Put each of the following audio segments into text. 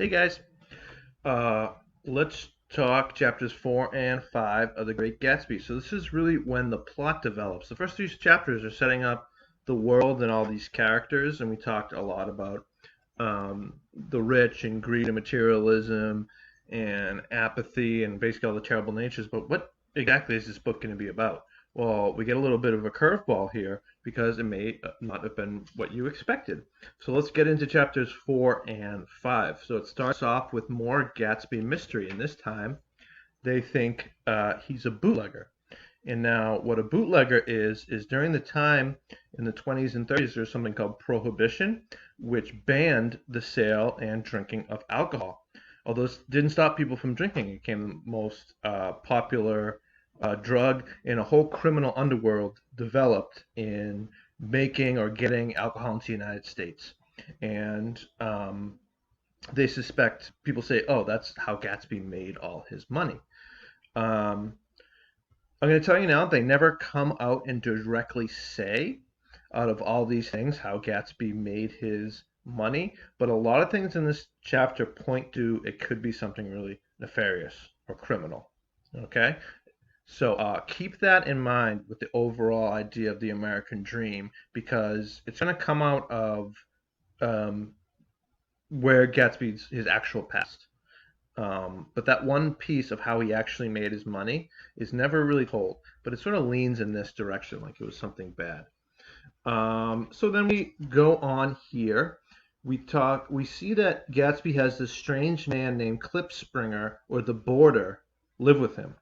Hey guys, uh, let's talk chapters 4 and 5 of The Great Gatsby. So this is really when the plot develops. The first three chapters are setting up the world and all these characters, and we talked a lot about the rich and greed and materialism and apathy and basically all the terrible natures. But what exactly is this book going to be about? Well, we get a little bit of a curveball here because it may not have been what you expected. So let's get into chapters 4 and 5. So it starts off with more Gatsby mystery, and this time they think he's a bootlegger. And now, what a bootlegger is during the time in the 20s and 30s, there's something called prohibition, which banned the sale and drinking of alcohol. Although this didn't stop people from drinking, it became the most popular drug, and a whole criminal underworld developed in making or getting alcohol into the United States. And they suspect, people say, oh, that's how Gatsby made all his money. Um, I'm going to tell you now, they never come out and directly say, out of all these things, how Gatsby made his money. But a lot of things in this chapter point to it could be something really nefarious or criminal. Okay? So keep that in mind with the overall idea of the American dream, because it's going to come out of um, where Gatsby's his actual past. But that one piece of how he actually made his money is never really told, but it sort of leans in this direction, like it was something bad. So then we go on here. We see that Gatsby has this strange man named Klipspringer, or the Boarder, live with him.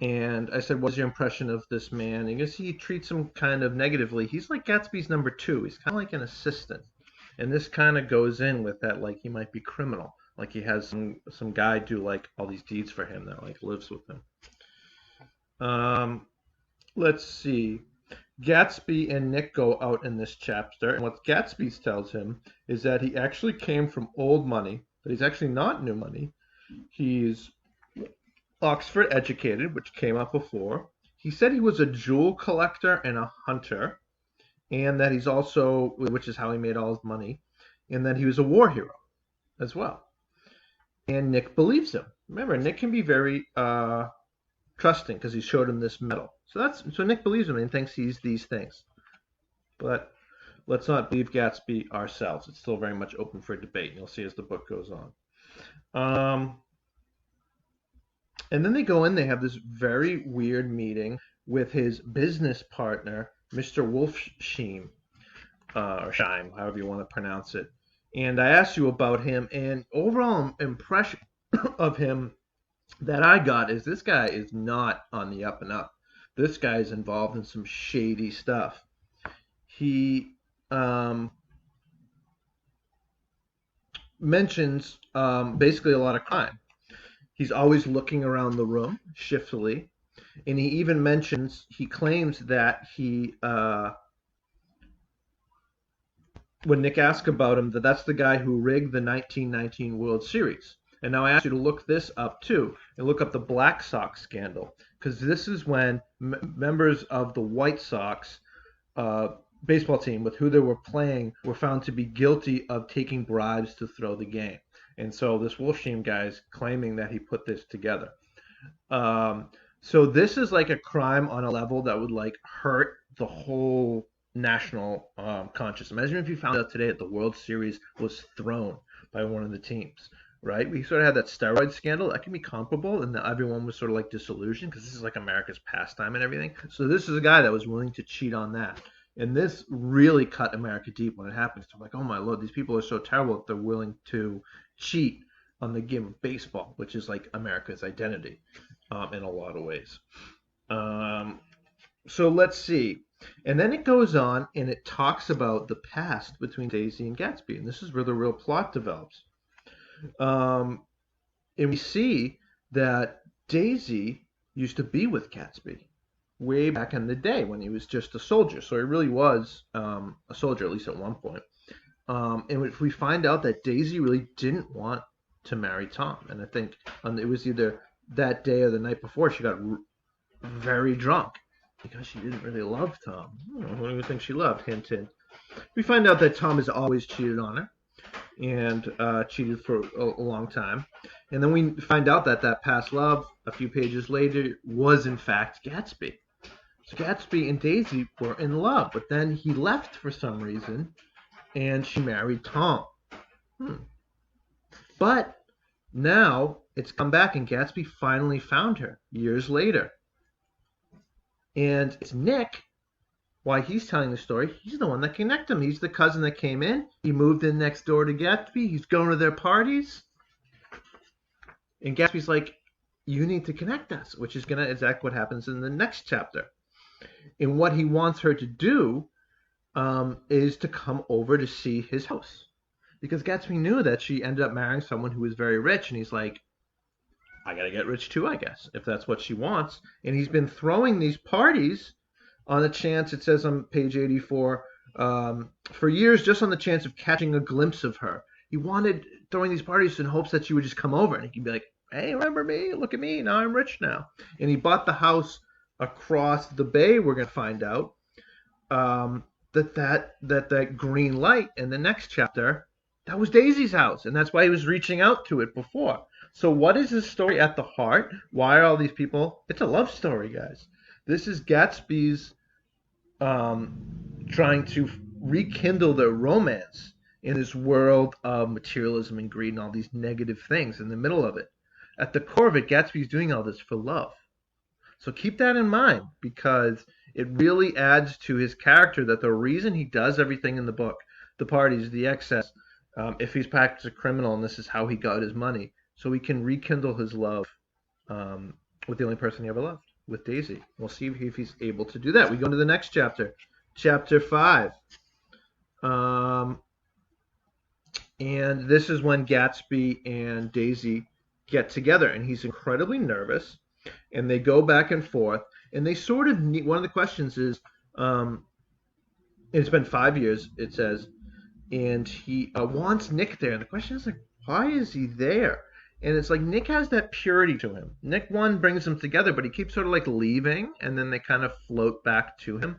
And I said, what's your impression of this man? And he treats him kind of negatively. He's like Gatsby's number two. He's kind of like an assistant. And this kind of goes in with that, like he might be criminal. Like he has some guy do like all these deeds for him that like lives with him. Let's see. Gatsby and Nick go out in this chapter, and what Gatsby tells him is that he actually came from old money, that he's actually not new money. He's Oxford educated, which came up before. He said he was a jewel collector and a hunter, and that he's also, which is how he made all his money, and that he was a war hero as well. And Nick believes him. Remember, Nick can be very trusting because he showed him this medal. So Nick believes him and thinks he's these things. But let's not believe Gatsby ourselves. It's still very much open for debate. You'll see as the book goes on. And then they go in. They have this very weird meeting with his business partner, Mr. Wolfsheim, or Scheim, however you want to pronounce it. And I asked you about him, and overall impression of him that I got is this guy is not on the up and up. This guy is involved in some shady stuff. He mentions basically a lot of crime. He's always looking around the room shiftily, and he even mentions, he claims that when Nick asks about him, that's the guy who rigged the 1919 World Series. And now I ask you to look this up too, and look up the Black Sox scandal, because this is when members of the White Sox baseball team with who they were playing were found to be guilty of taking bribes to throw the game. And so this Wolfsheim guy is claiming that he put this together. So this is like a crime on a level that would like hurt the whole national conscience. Imagine if you found out today that the World Series was thrown by one of the teams, right? We sort of had that steroid scandal. That can be comparable, and everyone was sort of like disillusioned because this is like America's pastime and everything. So this is a guy that was willing to cheat on that. And this really cut America deep when it happens. I'm like, oh my Lord, these people are so terrible that they're willing to cheat on the game of baseball, which is like America's identity in a lot of ways. So let's see. And then it goes on and it talks about the past between Daisy and Gatsby. And this is where the real plot develops. And we see that Daisy used to be with Gatsby way back in the day when he was just a soldier. So he really was a soldier, at least at one point. And if we find out that Daisy really didn't want to marry Tom, and I think it was either that day or the night before, she got very drunk because she didn't really love Tom. Who do you think she loved? Hint, hint. We find out that Tom has always cheated on her. and cheated for a long time. And then we find out that that past love, a few pages later, was in fact Gatsby. So Gatsby and Daisy were in love, but then he left for some reason, and she married Tom. Hmm. But now it's come back, and Gatsby finally found her years later. And it's Nick, why he's telling the story. He's the one that connected them. He's the cousin that came in. He moved in next door to Gatsby. He's going to their parties. And Gatsby's like, you need to connect us, which is going to exactly what happens in the next chapter. And what he wants her to do is to come over to see his house. Because Gatsby knew that she ended up marrying someone who was very rich. And he's like, I got to get rich too, I guess, if that's what she wants. And he's been throwing these parties on the chance, it says on page 84, for years, just on the chance of catching a glimpse of her. He wanted throwing these parties in hopes that she would just come over and he could be like, hey, remember me? Look at me. Now I'm rich now. And he bought the house across the bay, we're going to find out, that green light in the next chapter, that was Daisy's house. And that's why he was reaching out to it before. So what is this story at the heart? Why are all these people? It's a love story, guys. This is Gatsby's trying to rekindle their romance in this world of materialism and greed and all these negative things in the middle of it. At the core of it, Gatsby's doing all this for love. So keep that in mind, because it really adds to his character that the reason he does everything in the book, the parties, the excess, if he's practiced a criminal and this is how he got his money, so he can rekindle his love with the only person he ever loved, with Daisy. We'll see if he's able to do that. We go to the next chapter, chapter 5. And this is when Gatsby and Daisy get together, and he's incredibly nervous, and they go back and forth, and they sort of need, one of the questions is, it's been 5 years, it says, and he wants Nick there, and the question is like, why is he there? And it's like Nick has that purity to him. Nick, one, brings them together, but he keeps sort of like leaving, and then they kind of float back to him.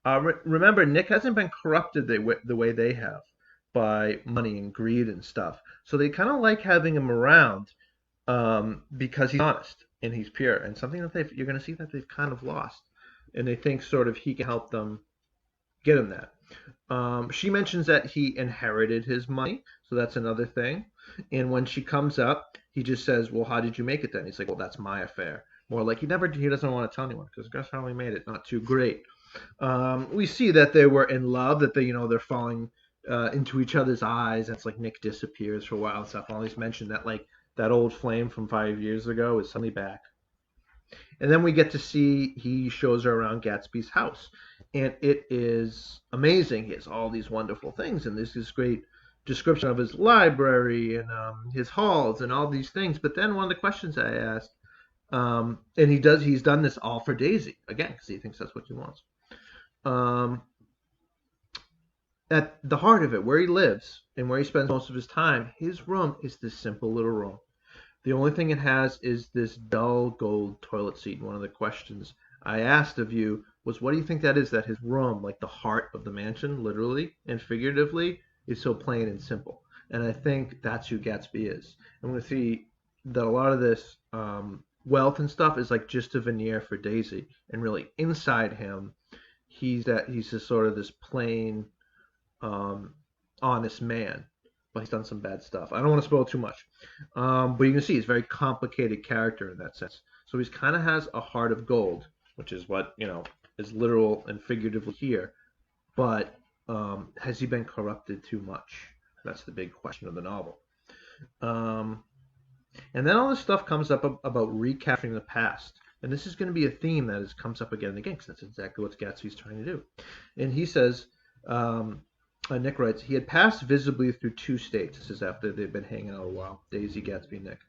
Remember, Nick hasn't been corrupted the way they have by money and greed and stuff. So they kind of like having him around because he's honest and he's pure. And something that you're going to see that they've kind of lost. And they think sort of he can help them get him that. She mentions that he inherited his money, so that's another thing. And when she comes up, he just says, well, how did you make it then? He's like, well, that's my affair. More like he doesn't want to tell anyone, because guess how he made it? Not too great. We see that they were in love, that they're falling into each other's eyes. That's like Nick disappears for a while and stuff. I always mention that like that old flame from 5 years ago is suddenly back. And then we get to see, he shows her around Gatsby's house. And it is amazing. He has all these wonderful things. And there's this great description of his library and his halls and all these things. But then one of the questions I asked, and he's done this all for Daisy, again, because he thinks that's what he wants. At the heart of it, where he lives and where he spends most of his time, his room is this simple little room. The only thing it has is this dull gold toilet seat. And one of the questions I asked of you was, what do you think that is, that his room, like the heart of the mansion, literally and figuratively, is so plain and simple? And I think that's who Gatsby is. I'm going to see that a lot of this wealth and stuff is like just a veneer for Daisy. And really inside him, he's just sort of this plain, honest man. But he's done some bad stuff. I don't want to spoil too much. But you can see he's a very complicated character in that sense. So he kind of has a heart of gold, which is what, is literal and figuratively here. But has he been corrupted too much? That's the big question of the novel. And then all this stuff comes up about recapturing the past. And this is going to be a theme that comes up again and again, because that's exactly what Gatsby's trying to do. And he says, Nick writes, he had passed visibly through 2 states. This is after they'd been hanging out a while, Daisy, Gatsby, Nick,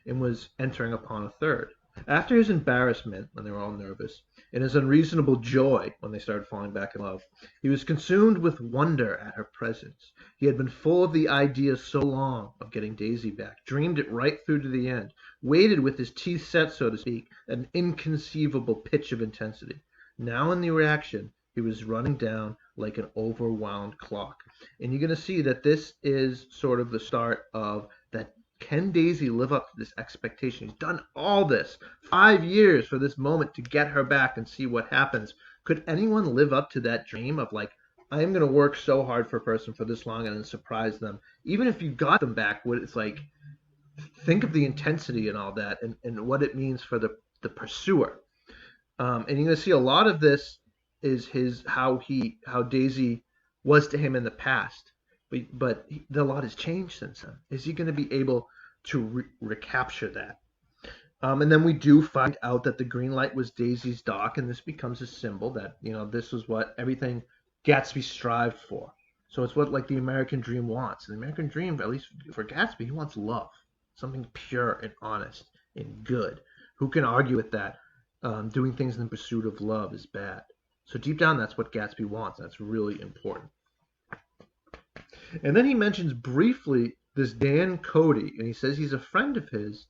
and was entering upon a third. After his embarrassment, when they were all nervous, and his unreasonable joy, when they started falling back in love, he was consumed with wonder at her presence. He had been full of the idea so long of getting Daisy back, dreamed it right through to the end, waited with his teeth set, so to speak, at an inconceivable pitch of intensity. Now in the reaction, he was running down like an overwound clock. And you're going to see that this is sort of the start of that. Can Daisy live up to this expectation? He's done all this 5 years for this moment to get her back and see what happens. Could anyone live up to that dream of like, I am going to work so hard for a person for this long and then surprise them? Even if you got them back, what it's like, think of the intensity and all that and what it means for the pursuer. And you're going to see a lot of this is how Daisy was to him in the past, but a lot has changed since then. Is he going to be able to recapture that? And then we do find out that the green light was Daisy's dock, and this becomes a symbol that this was what everything Gatsby strived for. So it's what like the American dream wants. And the American dream, at least for Gatsby, he wants love, something pure and honest and good. Who can argue with that? Doing things in pursuit of love is bad. So deep down, that's what Gatsby wants. That's really important. And then he mentions briefly this Dan Cody, and he says he's a friend of his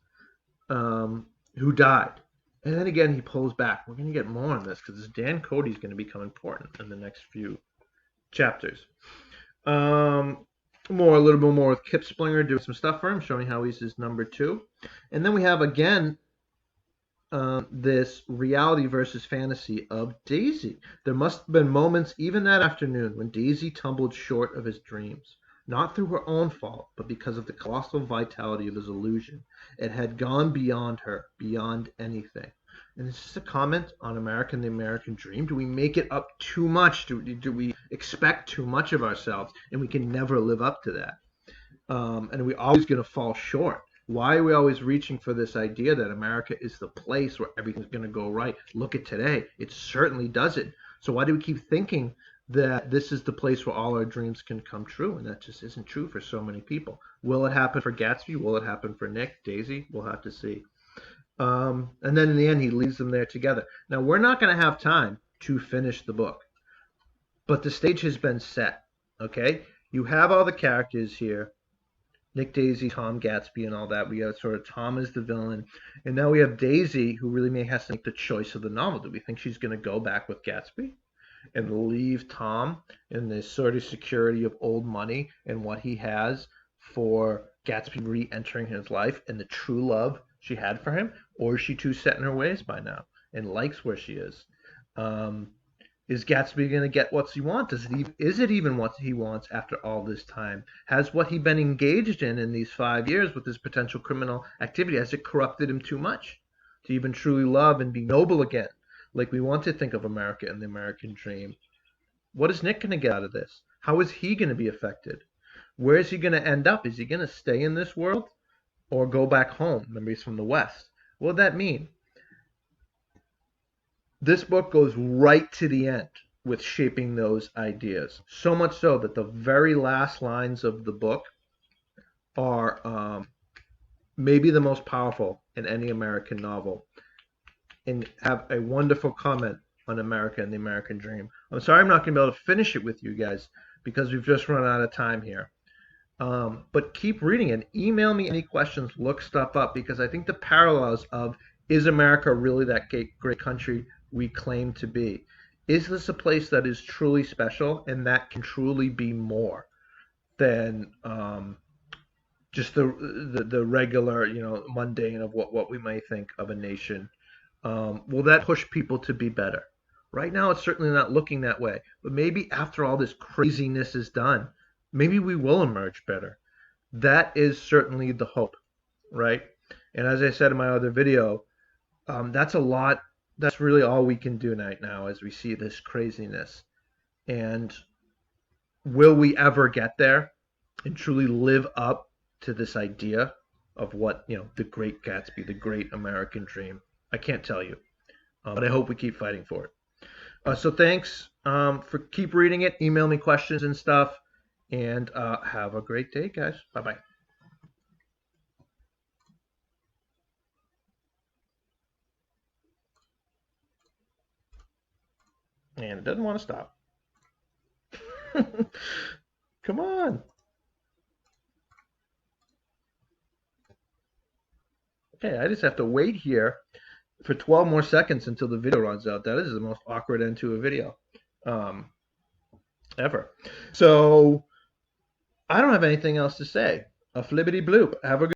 who died. And then again, he pulls back. We're going to get more on this because this Dan Cody is going to become important in the next few chapters. A little bit more with Kip Splinger doing some stuff for him, showing how he's his number 2. And then we have again this reality versus fantasy of Daisy. There must have been moments, even that afternoon, when Daisy tumbled short of his dreams. Not through her own fault, but because of the colossal vitality of his illusion. It had gone beyond her, beyond anything. And this is a comment on America and the American dream. Do we make it up too much? Do we expect too much of ourselves? And we can never live up to that. And we're always going to fall short. Why are we always reaching for this idea that America is the place where everything's going to go right? Look at today. It certainly doesn't. So why do we keep thinking that this is the place where all our dreams can come true? And that just isn't true for so many people. Will it happen for Gatsby? Will it happen for Nick, Daisy? We'll have to see. And then in the end, he leaves them there together. Now, we're not going to have time to finish the book, but the stage has been set, okay? You have all the characters here. Nick, Daisy, Tom, Gatsby, and all that. We got sort of Tom as the villain. And now we have Daisy, who really has to make the choice of the novel. Do we think she's going to go back with Gatsby and leave Tom in this sort of security of old money and what he has for Gatsby re-entering his life and the true love she had for him? Or is she too set in her ways by now and likes where she is? Is Gatsby going to get what he wants? Is it even what he wants after all this time? Has what he's been engaged in these 5 years with his potential criminal activity, has it corrupted him too much to even truly love and be noble again, like we want to think of America and the American dream? What is Nick going to get out of this? How is he going to be affected? Where is he going to end up? Is he going to stay in this world or go back home? Remember, he's from the West. What would that mean? This book goes right to the end with shaping those ideas. So much so that the very last lines of the book are maybe the most powerful in any American novel, and have a wonderful comment on America and the American dream. I'm sorry I'm not going to be able to finish it with you guys because we've just run out of time here. But keep reading and email me any questions, look stuff up, because I think the parallels of, is America really that great country we claim to be? Is this a place that is truly special and that can truly be more than just the regular, mundane of what we may think of a nation? Will that push people to be better? Right now, it's certainly not looking that way. But maybe after all this craziness is done, maybe we will emerge better. That is certainly the hope, right? And as I said in my other video, that's a lot. That's really all we can do right now as we see this craziness. And will we ever get there and truly live up to this idea of what, the great Gatsby, the great American dream? I can't tell you, but I hope we keep fighting for it. So thanks for keep reading it. Email me questions and stuff, and have a great day, guys. Bye-bye. And it doesn't want to stop. Come on. Okay, I just have to wait here for 12 more seconds until the video runs out. That is the most awkward end to a video. ever. So I don't have anything else to say. A flibbity bloop. Have a